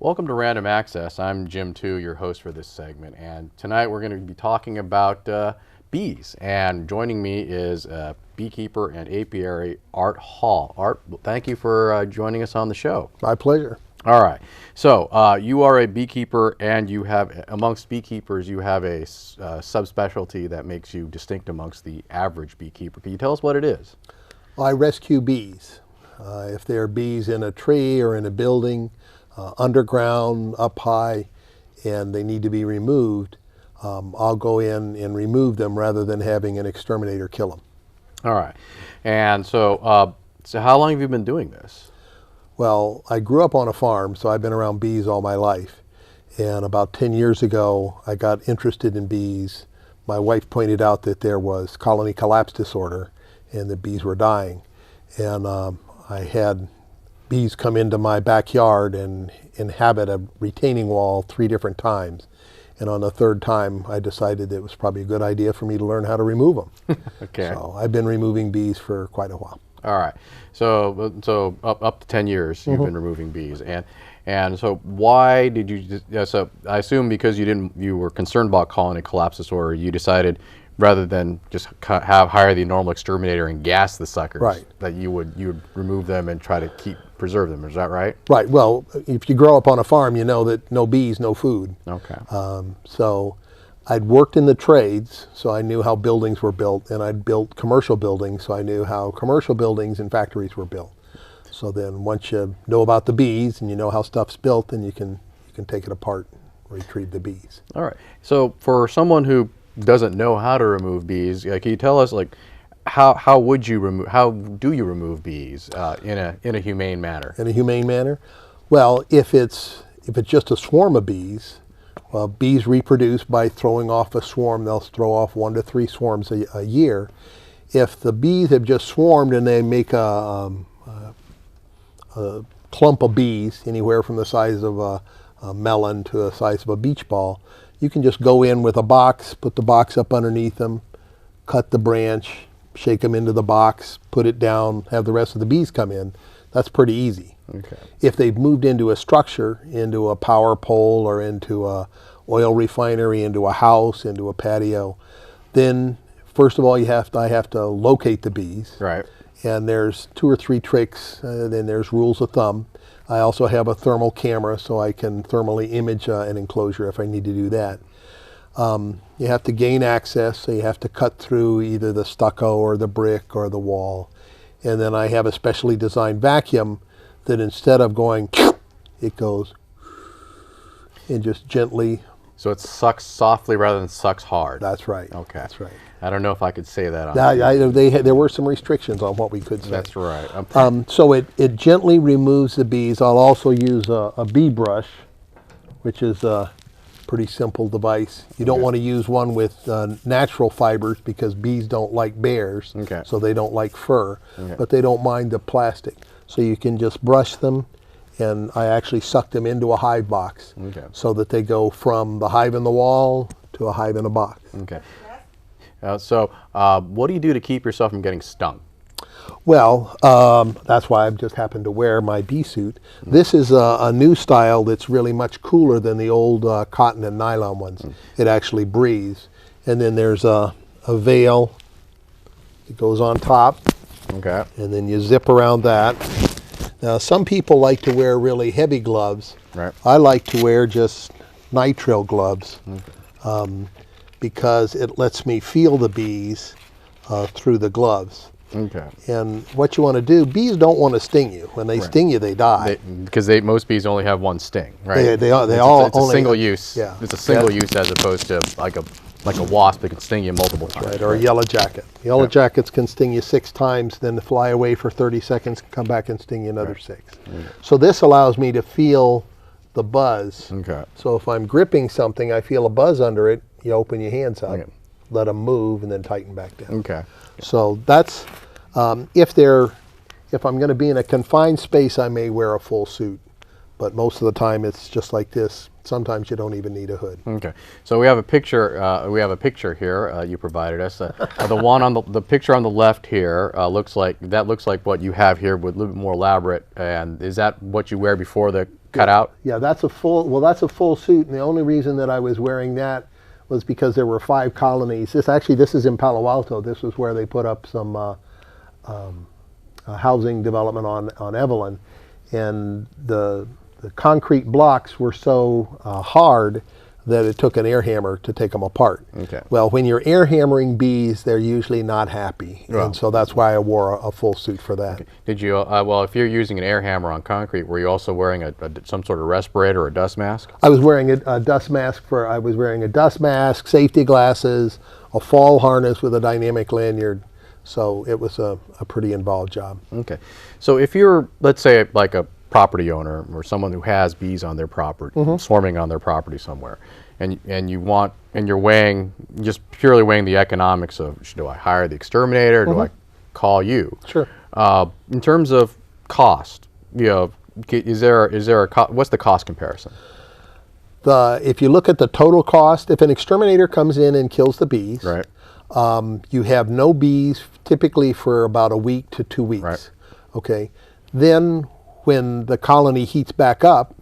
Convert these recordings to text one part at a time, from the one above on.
Welcome to Random Access. I'm Jim Twu, your host for this segment, and tonight we're going to be talking about bees. And joining me is Beekeeper and Apiary Art Hall. Art, thank you for joining us on the show. My pleasure. All right. So you are a beekeeper, and you have, amongst beekeepers, you have a subspecialty that makes you distinct amongst the average beekeeper. Can you tell us what it is? I rescue bees. If there are bees in a tree or in a building, underground, up high, and they need to be removed, I'll go in and remove them rather than having an exterminator kill them. All right. And so, so how long have you been doing this? Well, I grew up on a farm, so I've been around bees all my life. And about 10 years ago, I got interested in bees. My wife pointed out that there was colony collapse disorder and the bees were dying. And I had bees come into my backyard and inhabit a retaining wall 3 different times. And on the 3rd time, I decided it was probably a good idea for me to learn how to remove them. Okay. So I've been removing bees for quite a while. All right. So up to 10 years you've been removing bees, and so why did you? So I assume because you were concerned about colony collapse disorder, you decided rather than just hire the normal exterminator and gas the suckers, right, that you would remove them and try to preserve them. Is that right? Right. Well, if you grow up on a farm, you know that no bees, no food. Okay. So I'd worked in the trades, so I knew how buildings were built, and I'd built commercial buildings, so I knew how commercial buildings and factories were built. So then once you know about the bees and you know how stuff's built, then you can take it apart, retrieve the bees. All right. So for someone who doesn't know how to remove bees, can you tell us, like, how do you remove bees in a humane manner? In a humane manner? Well, if it's just a swarm of bees, well, bees reproduce by throwing off a swarm. They'll throw off 1 to 3 swarms a year. If the bees have just swarmed and they make a clump of bees, anywhere from the size of a melon to the size of a beach ball, you can just go in with a box, put the box up underneath them, cut the branch, shake them into the box, put it down, have the rest of the bees come in. That's pretty easy. Okay. If they've moved into a structure, into a power pole or into a oil refinery, into a house, into a patio, then first of all I have to locate the bees. Right. And there's 2 or 3 tricks, then there's rules of thumb. I also have a thermal camera so I can thermally image an enclosure if I need to do that. You have to gain access, so you have to cut through either the stucco or the brick or the wall. And then I have a specially designed vacuum that instead of going, it goes and just gently. So it sucks softly rather than sucks hard. That's right. Okay. That's right. I don't know if I could say that on there were some restrictions on what we could say. That's right. So it gently removes the bees. I'll also use a bee brush, which is a pretty simple device. You don't want to use one with natural fibers because bees don't like bears, so they don't like fur, but they don't mind the plastic. So you can just brush them, and I actually suck them into a hive box so that they go from the hive in the wall to a hive in a box. Okay. So what do you do to keep yourself from getting stung? Well, that's why I've just happened to wear my bee suit. This is a new style that's really much cooler than the old cotton and nylon ones. It actually breathes. And then there's a veil that goes on top. Okay. And then you zip around that. Now, some people like to wear really heavy gloves. Right. I like to wear just nitrile gloves because it lets me feel the bees through the gloves. Okay. And what you want to do, bees don't want to sting you. When they sting you, they die. Because most bees only have one sting, right? It's a single use. Yeah. It's a single use as opposed to like a wasp that can sting you multiple times. Right, or a yellow jacket. Yellow jackets can sting you 6 times, then fly away for 30 seconds, come back and sting you another 6. So this allows me to feel the buzz. Okay. So if I'm gripping something, I feel a buzz under it, you open your hands up, let them move, and then tighten back down. Okay. So that's, if I'm going to be in a confined space, I may wear a full suit. But most of the time, it's just like this. Sometimes you don't even need a hood. Okay. So we have a picture. We have a picture here. You provided us. The one on the picture on the left here looks like what you have here, with a little bit more elaborate. And is that what you wear before the cut out? Yeah, that's a full suit, and the only reason that I was wearing that was because there were 5 colonies. This is in Palo Alto. This was where they put up some housing development on Evelyn, and the concrete blocks were so hard that it took an air hammer to take them apart. Okay. Well, when you're air hammering bees, they're usually not happy, Well, and so that's why I wore a full suit for that. Okay. Did you, well, if you're using an air hammer on concrete, were you also wearing some sort of respirator or dust mask? I was wearing a dust mask safety glasses, a fall harness with a dynamic lanyard. So it was a pretty involved job. Okay. So if you're, let's say, like a property owner or someone who has bees on their property, swarming on their property somewhere, and you're just purely weighing the economics of, do I hire the exterminator, do I call you? Sure. In terms of cost, what's the cost comparison? If you look at the total cost, if an exterminator comes in and kills the bees, Right. You have no bees typically for about a week to 2 weeks. Right. Okay. Then when the colony heats back up,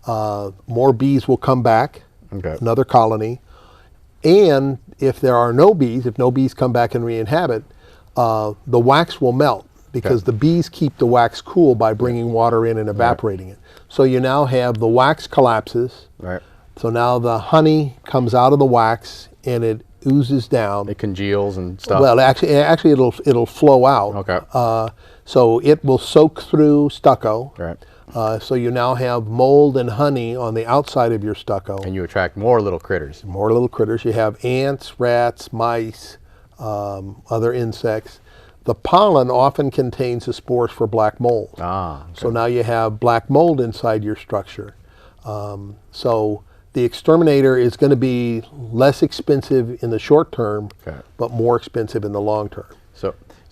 more bees will come back, Okay. another colony. And if there are no bees, if no bees come back and re-inhabit, the wax will melt because the bees keep the wax cool by bringing water in and evaporating it. So you now have the wax collapses. Right. So now the honey comes out of the wax and it oozes down. It congeals and stuff. Well, actually, it'll flow out. Okay. So it will soak through stucco. Right. So you now have mold and honey on the outside of your stucco. And you attract more little critters. More little critters. You have ants, rats, mice, other insects. The pollen often contains the spores for black mold. Ah. Okay. So now you have black mold inside your structure. So the exterminator is going to be less expensive in the short term, but more expensive in the long term.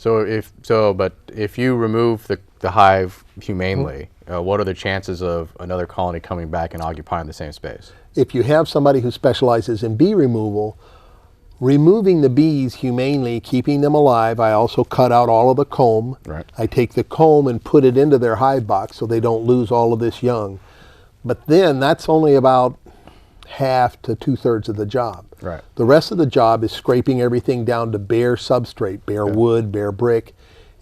But if you remove the hive humanely, what are the chances of another colony coming back and occupying the same space? If you have somebody who specializes in bee removal, removing the bees humanely, keeping them alive, I also cut out all of the comb. Right. I take the comb and put it into their hive box so they don't lose all of this young. But then that's only about half to 2/3 of the job. Right. The rest of the job is scraping everything down to bare substrate, bare wood, bare brick,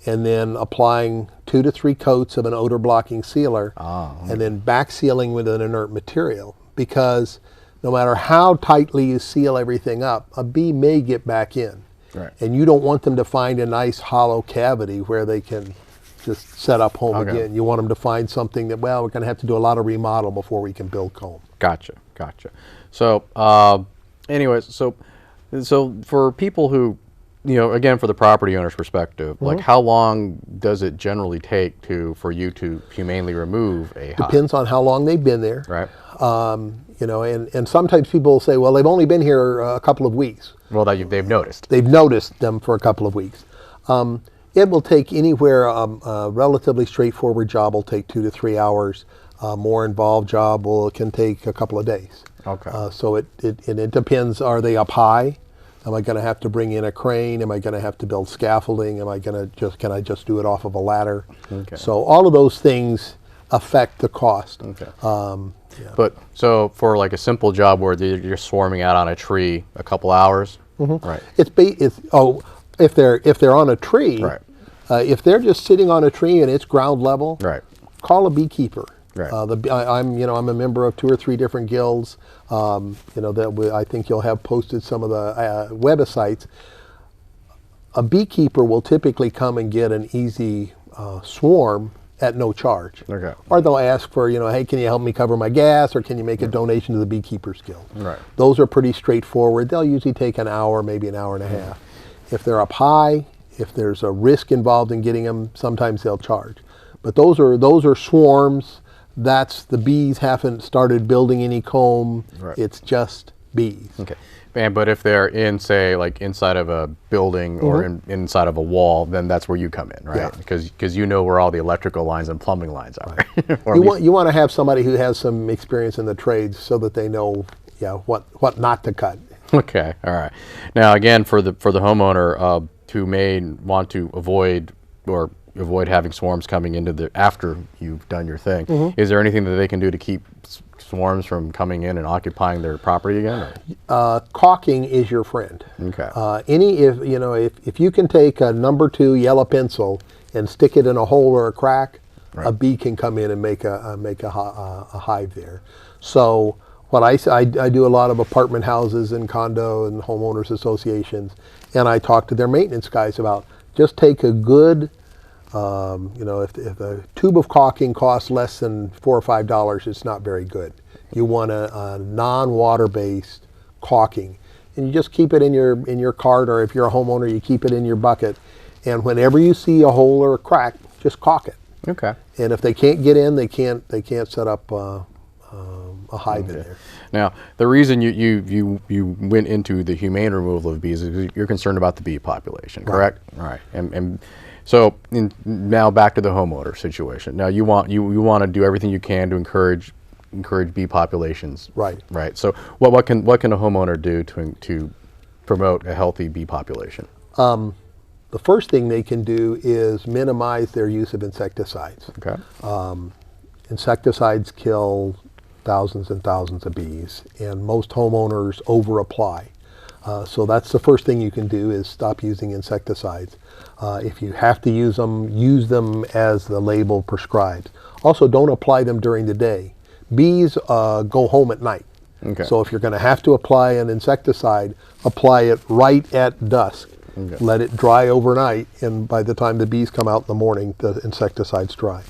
and then applying 2 to 3 coats of an odor blocking sealer, and then back sealing with an inert material. Because no matter how tightly you seal everything up, a bee may get back in. Right. And you don't want them to find a nice hollow cavity where they can just set up home again. You want them to find something that, well, we're going to have to do a lot of remodel before we can build comb. Gotcha. So, anyways, so for people who, again, for the property owner's perspective, like how long does it generally take for you to humanely remove a hive? Depends on how long they've been there. Right. And sometimes people will say, well, they've only been here a couple of weeks. Well, they've noticed. They've noticed them for a couple of weeks. It will take anywhere, a relatively straightforward job will take 2 to 3 hours. More involved job can take a couple of days. Okay. So it depends. Are they up high? Am I going to have to bring in a crane? Am I going to have to build scaffolding? Can I just do it off of a ladder? Okay. So all of those things affect the cost. Okay. Yeah. But so for like a simple job where you're swarming out on a tree a couple hours, right? If they're on a tree, Right. If they're just sitting on a tree and it's ground level, Right. call a beekeeper. Right. I'm a member of 2 or 3 different guilds. I think you'll have posted some of the websites. A beekeeper will typically come and get an easy swarm at no charge. Okay. Or they'll ask for, hey, can you help me cover my gas, or can you make a donation to the Beekeepers Guild? Right. Those are pretty straightforward. They'll usually take an hour, maybe an hour and a half. If they're up high, if there's a risk involved in getting them, sometimes they'll charge. But those are swarms. That's the bees haven't started building any comb. Right. It's just bees. Okay. But if they're in, say, like inside of a building or inside of a wall, then that's where you come in, right? Yeah. Because you know where all the electrical lines and plumbing lines are. Right. You want to have somebody who has some experience in the trades so that they know, what not to cut. Okay. All right. Now, again, for the homeowner who may want to avoid or avoid having swarms coming into the after you've done your thing. Mm-hmm. Is there anything that they can do to keep swarms from coming in and occupying their property again? Caulking is your friend. Okay. If you can take a #2 yellow pencil and stick it in a hole or a crack, Right. a bee can come in and make a hive there. So what I do a lot of apartment houses and condo and homeowners associations, and I talk to their maintenance guys about just take a good, if a tube of caulking costs less than $4 or $5, it's not very good. You want a non-water based caulking, and you just keep it in your cart, or if you're a homeowner, you keep it in your bucket. And whenever you see a hole or a crack, just caulk it. Okay. And if they can't get in, they can't set up a hive in there. Now, the reason you went into the humane removal of bees is because you're concerned about the bee population, correct? Right. And so now back to the homeowner situation. Now you want to do everything you can to encourage bee populations. Right. Right. So what can a homeowner do to promote a healthy bee population? The first thing they can do is minimize their use of insecticides. Okay. Insecticides kill thousands and thousands of bees, and most homeowners over apply. So that's the first thing you can do, is stop using insecticides. If you have to use them as the label prescribes. Also, don't apply them during the day. Bees go home at night. Okay. So if you're going to have to apply an insecticide, apply it right at dusk. Okay. Let it dry overnight, and by the time the bees come out in the morning, the insecticide's dry.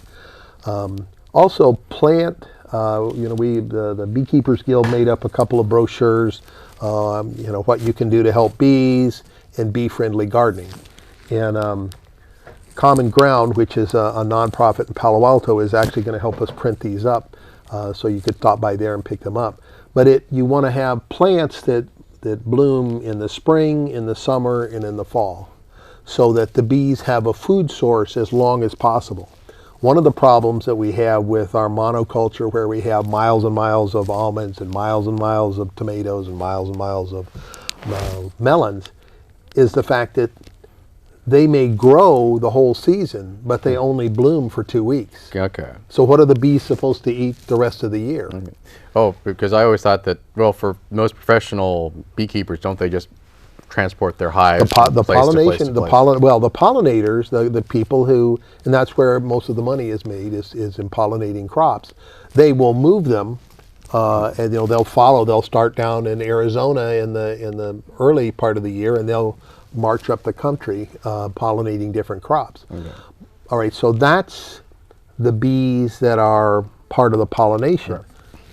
Also, plant. The Beekeepers Guild made up a couple of brochures. What you can do to help bees and bee-friendly gardening. And Common Ground, which is a nonprofit in Palo Alto, is actually going to help us print these up, so you could stop by there and pick them up. But you want to have plants that bloom in the spring, in the summer, and in the fall, so that the bees have a food source as long as possible. One of the problems that we have with our monoculture, where we have miles and miles of almonds and miles of tomatoes and miles of melons, is the fact that they may grow the whole season, but they only bloom for 2 weeks. Okay. So what are the bees supposed to eat the rest of the year? Okay. Oh, because I always thought that, well, for most professional beekeepers, don't they just transport their hives The pollination, the pollinators, the people who, and that's where most of the money is made, is in pollinating crops. They will move them, and they'll start down in Arizona in the early part of the year, and they'll march up the country pollinating different crops. Okay. All right, so that's the bees that are part of the pollination. Right.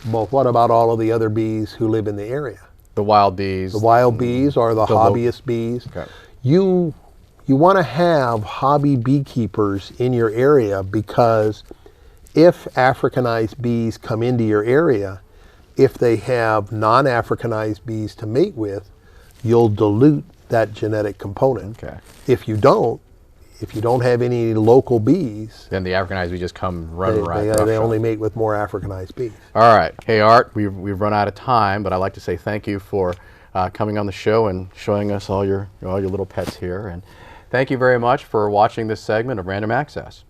But what about all of the other bees who live in the area? The wild bees. The wild bees or the hobbyist bees. Okay. You want to have hobby beekeepers in your area, because if Africanized bees come into your area, if they have non-Africanized bees to mate with, you'll dilute that genetic component. Okay. If you don't have any local bees, Then the Africanized bees just come running right. they only mate with more Africanized bees. All right. Hey, Art, we've run out of time, but I'd like to say thank you for coming on the show and showing us all your little pets here. And thank you very much for watching this segment of Random Access.